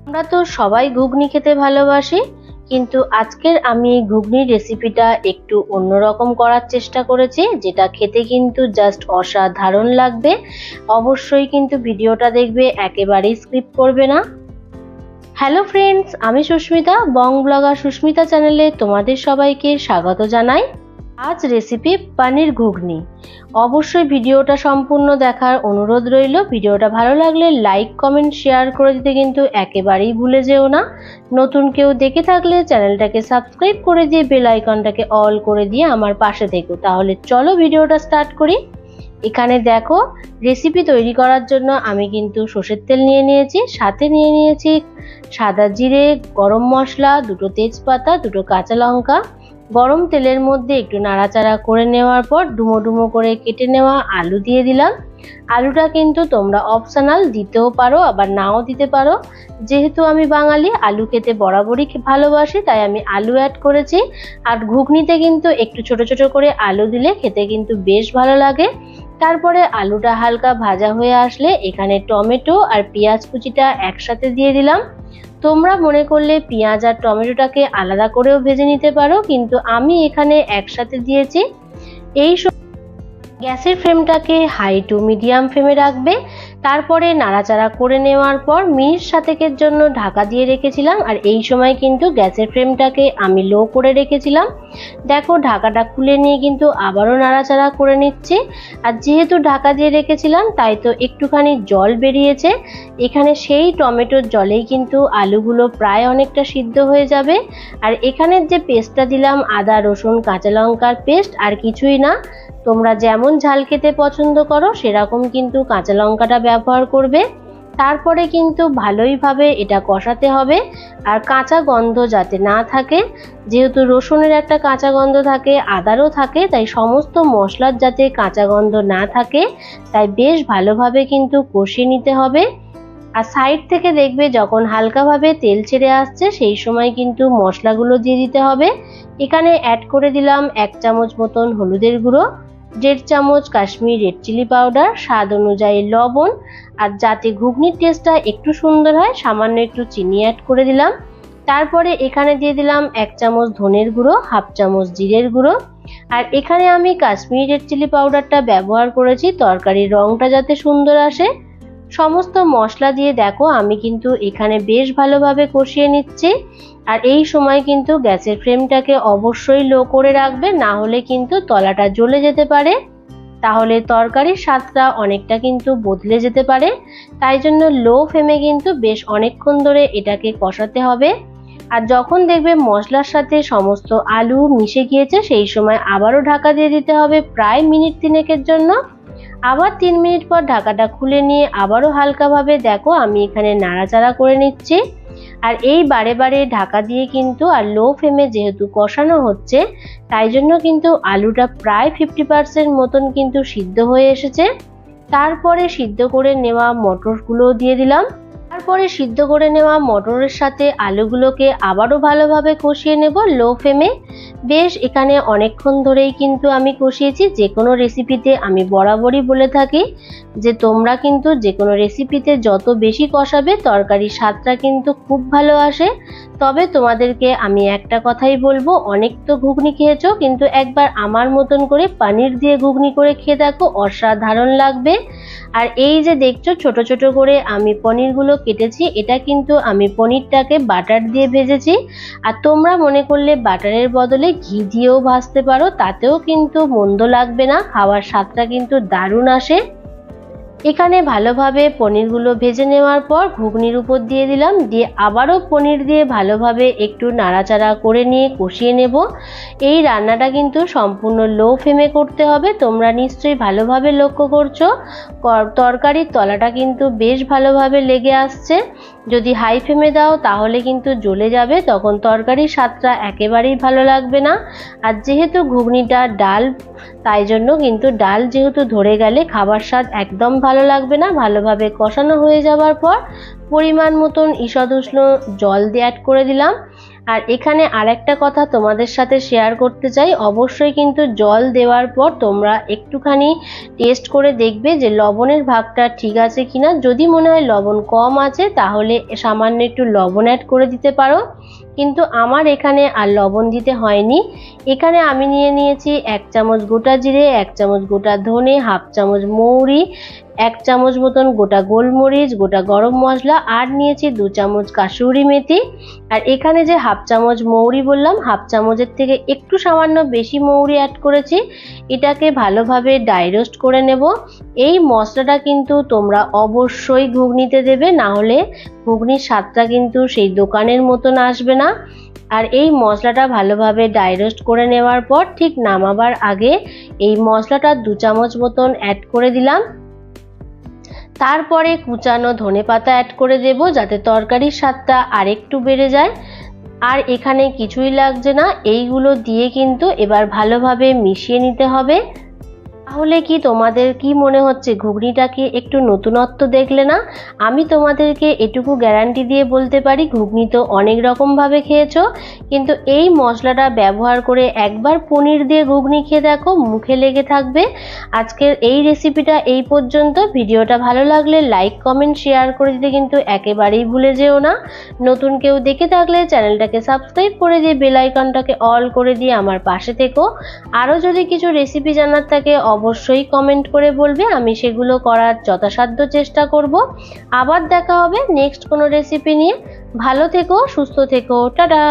আমরা তো সবাই ঘুগনি খেতে ভালোবাসি, কিন্তু আজকের আমি এই ঘুগনির রেসিপিটা একটু অন্যরকম করার চেষ্টা করেছি, যেটা খেতে কিন্তু জাস্ট অসাধারণ লাগবে। অবশ্যই কিন্তু ভিডিওটা দেখবে, একেবারেই স্কিপ করবে না। হ্যালো ফ্রেন্ডস, আমি সুস্মিতা, বং ব্লগার সুস্মিতা চ্যানেলে তোমাদের সবাইকে স্বাগত জানাই। আজ রেসিপি পনির ঘুগনি। অবশ্যই ভিডিওটা সম্পূর্ণ দেখার অনুরোধ রইল। ভিডিওটা ভালো লাগলে লাইক কমেন্ট শেয়ার করে দিতে কিন্তু একেবারেই ভুলে যেও না। নতুন কেউ দেখে থাকলে চ্যানেলটাকে সাবস্ক্রাইব করে দিয়ে বেল আইকনটাকে অল করে দিয়ে আমার পাশে থেকো। তাহলে চলো ভিডিওটা স্টার্ট করি। এখানে দেখো, রেসিপি তৈরি করার জন্য আমি কিন্তু সর্ষের তেল নিয়ে নিয়েছি, সাথে নিয়ে নিয়েছি সাদা জিরে, গরম মশলা, দুটো তেজপাতা, দুটো কাঁচা লঙ্কা। গরম তেলের মধ্যে একটু নাড়াচাড়া করে নেওয়ার পর ডুমো ডুমো করে কেটে নেওয়া আলু দিয়ে দিলাম। আলুটা কিন্তু তোমরা অপশনাল, দিতেও পারো আবার নাও দিতে পারো। যেহেতু আমি বাঙালি, আলু খেতে বরাবরই ভালোবাসি, তাই আমি আলু অ্যাড করেছি। আর ঘুগনিতে কিন্তু একটু ছোট ছোট করে আলু দিলে খেতে কিন্তু বেশ ভালো লাগে। তারপরে আলুটা হালকা ভাজা হয়ে আসলে এখানে টমেটো আর পেঁয়াজ কুচিটা একসাথে দিয়ে দিলাম। তোমরা মনে করলে পেঁয়াজ আর টমেটোটাকে আলাদা করেও ভেজে নিতে পারো, কিন্তু আমি এখানে একসাথে দিয়েছি। এই গ্যাসের ফ্লেমটাকে হাই টু মিডিয়াম ফ্লেমে রাখবে। তারপরে নাড়াচাড়া করে নেওয়ার পর মিনিট 7 জন্য ঢাকা দিয়ে রেখেছিলাম। আর এই সময় কিন্তু গ্যাসের ফ্লেমটাকে আমি লো করে রেখেছিলাম। দেখো, ঢাকাটা খুলে নিয়ে কিন্তু আবারও নাড়াচাড়া করে নিচ্ছি। আর যেহেতু ঢাকা দিয়ে রেখেছিলাম, তাই তো একটুখানি জল বেরিয়েছে। এখানে সেই টমেটোর জলেই কিন্তু আলুগুলো প্রায় অনেকটা সিদ্ধ হয়ে যাবে। আর এখানের যে পেস্টটা দিলাম, আদা রসুন কাঁচা লঙ্কার পেস্ট, আর কিছুই না। তোমরা যেমন ঝাল খেতে পছন্দ করো সেরকম কিন্তু কাঁচা লঙ্কাটা ব্যবহার করবে। তারপরে কিন্তু ভালোইভাবে এটা কষাতে হবে, আর কাঁচা গন্ধ যাতে না থাকে। যেহেতু রসুনের একটা কাঁচা গন্ধ থাকে, আদারও থাকে, তাই সমস্ত মশলার যাতে কাঁচা গন্ধ না থাকে, তাই বেশ ভালোভাবে কিন্তু কষিয়ে নিতে হবে। আর সাইড থেকে দেখবে যখন হালকাভাবে তেল ছেড়ে আসছে, সেই সময় কিন্তু মশলাগুলো দিয়ে দিতে হবে। এখানে অ্যাড করে দিলাম 1 চামচ মতন হলুদের গুঁড়ো, 1.5 চামচ কাশ্মীরি রেড চিলি পাউডার, স্বাদ অনুযায়ী লবণ, আর যাতে ঘুগনির টেস্টটা একটু সুন্দর হয় সামান্য একটু চিনি অ্যাড করে দিলাম। তারপরে এখানে দিয়ে দিলাম 1 চামচ ধনের গুঁড়ো, 1/2 চামচ জিরের গুঁড়ো। আর এখানে আমি কাশ্মীরি রেড চিলি পাউডারটা ব্যবহার করেছি তরকারির রঙটা যাতে সুন্দর আসে। সমস্ত মশলা দিয়ে দেখো আমি কিন্তু এখানে বেশ ভালোভাবে কষিয়ে নিচ্ছি। আর এই সময় কিন্তু গ্যাসের ফ্লেমটাকে অবশ্যই লো করে রাখবে, না হলে কিন্তু তলাটা জ্বলে যেতে পারে, তাহলে তরকারির স্বাদটা অনেকটা কিন্তু বদলে যেতে পারে। তাই জন্য লো ফ্লেমে কিন্তু বেশ অনেকক্ষণ ধরে এটাকে কষাতে হবে। আর যখন দেখবে মশলার সাথে সমস্ত আলু মিশে গিয়েছে, সেই সময় আবারও ঢাকা দিয়ে দিতে হবে প্রায় মিনিট 3 জন্য। আবার 3 মিনিট পর ঢাকাটা খুলে নিয়ে আবারও হালকাভাবে দেখো আমি এখানে নাড়াচাড়া করে নিচ্ছি। আর এই বারে বারে ঢাকা দিয়ে কিন্তু, আর লো ফ্লেমে যেহেতু কষানো হচ্ছে, তাই জন্য কিন্তু আলুটা প্রায় 50% মতন কিন্তু সিদ্ধ হয়ে এসেছে। তারপরে সিদ্ধ করে নেওয়া মটরগুলো দিয়ে দিলাম। তারপরে সিদ্ধ করে নেওয়া মটরের সাথে আলুগুলোকে আবারও ভালোভাবে কষিয়ে নেব লো ফ্লেমে। বেশ এখানে অনেকক্ষণ ধরেই কিন্তু আমি কষিয়েছি। যে কোনো রেসিপিতে আমি বরাবরই বলে থাকি যে তোমরা কিন্তু যে কোনো রেসিপিতে যত বেশি কষাবে তরকারির স্বাদটা কিন্তু খুব ভালো আসে। তবে তোমাদেরকে আমি একটা কথাই বলবো, অনেক তো ঘুগনি খেয়েছো, কিন্তু একবার আমার মতন করে পনির দিয়ে ঘুগনি করে খেয়ে দেখো, অসাধারণ লাগবে। আর এই যে দেখছো ছোট ছোট করে আমি পনিরগুলো কেটেছি, এটা কিন্তু আমি পনিরটাকে বাটার দিয়ে ভেজেছি। আর তোমরা মনে করলে বাটারের বদলে ঘি দিয়েও ভাজতে পারো, তাতেও কিন্তু মন্দ লাগবে না, খাওয়ার স্বাদটা কিন্তু দারুণ আসে। এখানে ভালোভাবে পনিরগুলো ভেজে নেওয়ার পর ঘুগনির উপর দিয়ে দিলাম, দিয়ে আবারও পনির দিয়ে ভালোভাবে একটু নাড়াচাড়া করে নিয়ে কষিয়ে নেব। এই রান্নাটা কিন্তু সম্পূর্ণ লো ফ্লেমে করতে হবে। তোমরা নিশ্চয়ই ভালোভাবে লক্ষ্য করছো তরকারির তলাটা কিন্তু বেশ ভালোভাবে লেগে আসছে। যদি হাই ফ্লেমে দাও তাহলে কিন্তু জ্বলে যাবে, তখন তরকারির স্বাদটা একেবারেই ভালো লাগবে না। আর যেহেতু ঘুগনিটা ডাল, তাই জন্য কিন্তু ডাল যেহেতু ধরে গেলে খাবার স্বাদ একদম ভালো লাগবে না। ভালোভাবে কষানো হয়ে যাওয়ার পর পরিমাণ মতন ঈষৎ উষ্ণ জল দিয়ে অ্যাড করে দিলাম। আর এখানে আরেকটা কথা তোমাদের সাথে শেয়ার করতে চাই, অবশ্যই কিন্তু জল দেওয়ার পর তোমরা একটুখানি টেস্ট করে দেখবে যে লবণের ভাগটা ঠিক আছে কিনা। যদি মনে হয় লবণ কম আছে তাহলে সামান্য একটু লবণ অ্যাড করে দিতে পারো, কিন্তু আমার এখানে আর লবণ দিতে হয়নি। এখানে আমি নিয়েছি 1 চামচ গোটা জিরে, 1 চামচ গোটা ধনে, হাফ চামচ মৌরি, 1 চামচ মতন গোটা গোলমরিচ, গোটা গরম মশলা, আর নিয়েছি 2 চামচ কাসুরি মেথি। আর এখানে যে হাফ চামচ মৌরি বললাম, হাফ চামচের থেকে একটু সামান্য বেশি মৌরি অ্যাড করেছি। এটাকে ভালোভাবে ড্রাই রোস্ট করে নেব। এই মশলাটা কিন্তু তোমরা অবশ্যই ঘুগনিতে দেবে, না হলে ঘুগনির স্বাদটা কিন্তু সেই দোকানের মতন আসবে না। আর এই মশলাটা ভালোভাবে ড্রাই রোস্ট করে নেওয়ার পর ঠিক নামাবার আগে এই মশলাটা 2 চামচ মতন অ্যাড করে দিলাম। তারপরে কুচানো ধনেপাতা অ্যাড করে দেব যাতে তরকারির স্বাদটা আরেকটু বেড়ে যায়। আর এখানে কিছুই লাগছে না, এইগুলো দিয়ে কিন্তু এবার ভালোভাবে মিশিয়ে নিতে হবে। তাহলে কি তোমাদের কি মনে হচ্ছে, ঘুগনিটা কি একটু নতুনত্ব দেখলে না? আমি তোমাদেরকে এটুকু গ্যারান্টি দিয়ে বলতে পারি, ঘুগনি তো অনেক রকমভাবে খেয়েছো, কিন্তু এই মশলাটা ব্যবহার করে একবার পনির দিয়ে ঘুগনি খেয়ে দেখো, মুখে লেগে থাকবে। আজকের এই রেসিপিটা এই পর্যন্ত। ভিডিওটা ভালো লাগলে লাইক কমেন্ট শেয়ার করে দিতে কিন্তু একেবারেই ভুলে যেও না। নতুন কেউ দেখে থাকলে চ্যানেলটাকে সাবস্ক্রাইব করে দিয়ে বেল আইকনটাকে অল করে দিয়ে আমার পাশে থেকো। আরও যদি কিছু রেসিপি জানার থাকে অবশ্যই কমেন্ট করে বলবে, আমি সেগুলো করার যথাসাধ্য চেষ্টা করব। আবার দেখা হবে নেক্সট কোনো রেসিপি নিয়ে। ভালো থেকো, সুস্থ থেকো, টাটা।